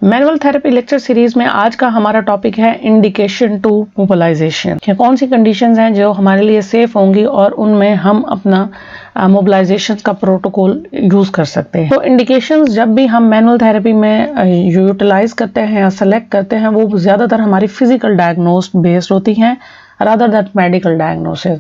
Manual therapy lecture series में आज का हमारा टॉपिक है इंडिकेशन टू मोबिलाइजेशन। कौन सी कंडीशंस हैं जो हमारे लिए सेफ होंगी और उनमें हम अपना मोबिलाइजेशन का प्रोटोकॉल यूज कर सकते हैं। तो इंडिकेशंस जब भी हम मैनुअल थेरेपी में यूटिलाइज करते हैं या सेलेक्ट करते हैं वो ज्यादातर हमारी फिजिकल डायग्नोस बेस्ड होती हैं rather that medical diagnosis.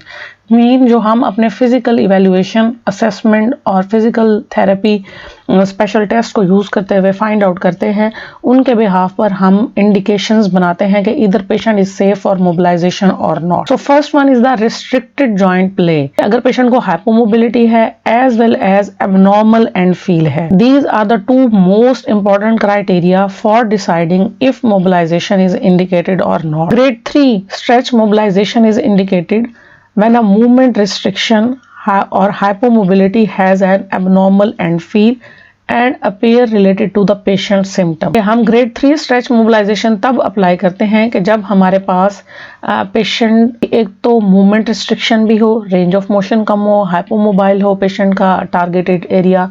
Mean जो हम अपने फिजिकल इवेल्युएशन, असेसमेंट और फिजिकल थेरेपी स्पेशल टेस्ट को यूज करते हुए फाइंड आउट करते हैं, उनके बिहाफ पर हम इंडिकेशंस बनाते हैं कि इधर patient is safe for mobilization और not. So first one is the restricted joint play. अगर पेशेंट को हाइपोमोबिलिटी है as well as abnormal end feel है, these are the two most important criteria for deciding if mobilization is indicated और not. Grade 3 stretch mobilization is indicated when a movement restriction or hypomobility has an abnormal end feel and appear related to the patient symptom। हम grade 3 stretch mobilisation तब apply करते हैं कि जब हमारे पास patient एक तो मूवमेंट रिस्ट्रिक्शन भी हो, रेंज ऑफ मोशन कम हो, हाइपोमोबाइल हो पेशेंट का targeted area,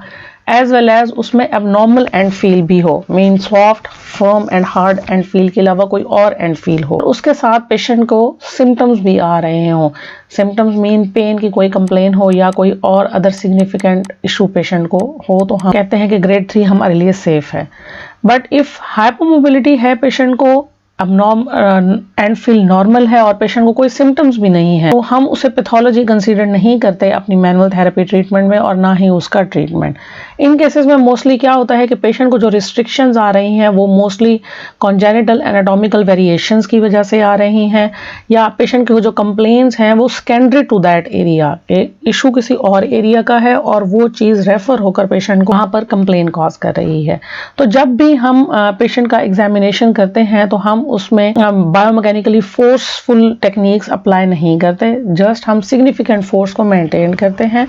as well as उसमें एबनॉर्मल एंड फील भी हो, mean soft, firm and hard end feel के अलावा कोई और एंड फील हो। उसके साथ पेशेंट को सिम्टम्स भी आ रहे हों। सिम्टम्स मीन पेन की कोई कंप्लेन हो या कोई और अदर सिग्निफिकेंट इशू पेशेंट को हो, तो हम कहते हैं कि ग्रेड 3 हमारे लिए सेफ है। बट इफ हाइपोमोबिलिटी है, पेशेंट को एंड फील नॉर्मल है और पेशेंट को कोई सिम्टम्स भी नहीं है, तो हम उसे पैथोलॉजी कंसीडर नहीं करते अपनी मैनुअल थेरेपी ट्रीटमेंट में और ना ही उसका ट्रीटमेंट। इन केसेस में मोस्टली क्या होता है कि पेशेंट को जो रिस्ट्रिक्शंस आ रही हैं वो मोस्टली कॉन्जेनिटल एनाटॉमिकल वेरिएशंस की वजह से आ रही हैं, या पेशेंट के जो कंप्लेंट्स हैं वो secondary to that area, issue किसी और एरिया का है और वो चीज़ रेफर होकर पेशेंट को वहाँ पर कंप्लेन कॉज कर रही है। तो जब भी हम पेशेंट का एग्जामिनेशन करते हैं तो हम उसमें बायोमैकेनिकली फोर्सफुल टेक्निक्स अप्लाई नहीं करते, जस्ट हम सिग्निफिकेंट फोर्स को मेंटेन करते हैं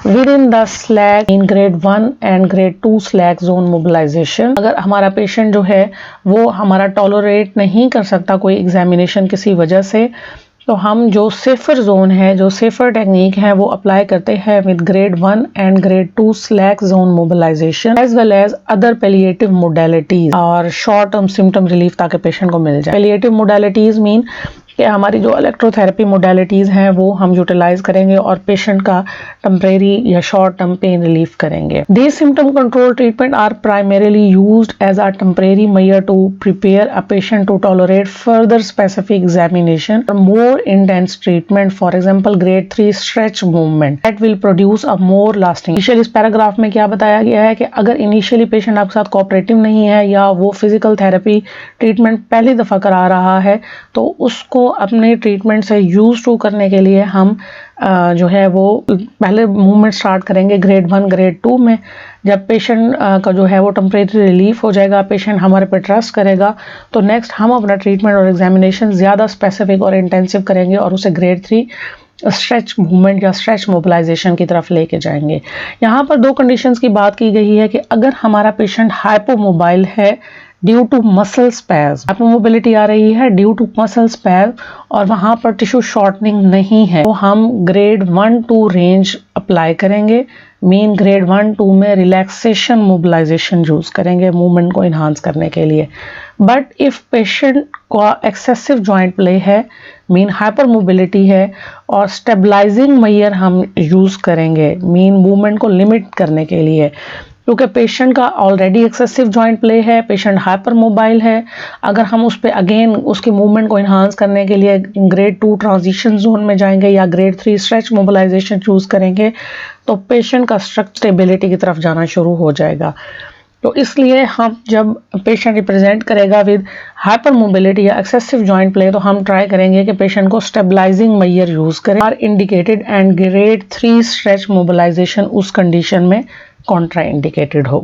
within the slack in grade 1 and grade 2 slack zone mobilization. अगर हमारा पेशेंट जो है वो हमारा टॉलरेट नहीं कर सकता कोई एग्जामिनेशन किसी वजह से, तो हम जो सेफर जोन है, जो सेफर टेक्निक है वो अप्लाई करते हैं with grade 1 and grade 2 slack zone mobilization as well as other palliative modalities और शॉर्ट टर्म सिम्टम रिलीफ ताकि पेशेंट को मिल जाए। पैलिएटिव मोडालिटीज मीन कि हमारी जो इलेक्ट्रोथेरेपी मोडालिटीज़ हैं वो हम यूटिलाइज करेंगे और पेशेंट का टेम्परेरी या शॉर्ट टर्म पेन रिलीफ करेंगे। These symptom control treatment are primarily used as a temporary measure to prepare a patient to tolerate further specific examination और more intense treatment, for example grade 3 stretch movement that will produce a more lasting. Initial इस paragraph में क्या बताया गया है कि अगर initially patient आपके साथ कोऑपरेटिव नहीं है या वो फिजिकल थेरेपी ट्रीटमेंट पहली दफ़ा करा रहा है, तो उसको अपने ट्रीटमेंट से यूज टू करने के लिए हम जो है वो पहले मूवमेंट स्टार्ट करेंगे ग्रेड 1 ग्रेड 2 में। जब पेशेंट का जो है वो टेम्परेरी रिलीफ हो जाएगा, पेशेंट हमारे पे ट्रस्ट करेगा, तो नेक्स्ट हम अपना ट्रीटमेंट और एग्जामिनेशन ज़्यादा स्पेसिफिक और इंटेंसिव करेंगे और उसे ग्रेड 3 स्ट्रेच मूवमेंट या स्ट्रेच मोबिलाइजेशन की तरफ लेके जाएंगे। यहाँ पर दो कंडीशंस की बात की गई है कि अगर हमारा पेशेंट हाइपोमोबाइल है ड्यू टू मसल स्पैज, हाइपोमोबिलिटी आ रही है ड्यू टू मसल स्पैज और वहाँ पर टिश्यू शॉर्टनिंग नहीं है, तो हम ग्रेड 1-2 रेंज अप्लाई करेंगे। मीन ग्रेड 1-2 में रिलैक्सेशन मोबिलाइजेशन यूज करेंगे मूवमेंट को इन्हांस करने के लिए। बट इफ पेशेंट का एक्सेसिव जॉइंट प्ले है, मीन हाइपर मोबिलिटी है और स्टेबलाइजिंग मेजर हम यूज करेंगे मीन मूवमेंट को लिमिट करने के लिए, क्योंकि पेशेंट का ऑलरेडी एक्सेसिव जॉइंट प्ले है, पेशेंट हाइपर मोबाइल है। अगर हम उस पर अगेन उसकी मूवमेंट को इन्हांस करने के लिए ग्रेड 2 ट्रांजिशन जोन में जाएंगे या ग्रेड 3 स्ट्रेच मोबिलाइजेशन चूज करेंगे, तो पेशेंट का स्ट्रक्चर स्टेबिलिटी की तरफ जाना शुरू हो जाएगा। तो इसलिए हम जब पेशेंट रिप्रेजेंट करेगा विद हाइपर मोबिलिटी या एक्सेसिव जॉइंट प्ले, तो हम ट्राई करेंगे कि पेशेंट को स्टेबलाइजिंग मेजर यूज करें are indicated and grade 3 stretch mobilization उस कंडीशन में कॉन्ट्रा इंडिकेटेड हो।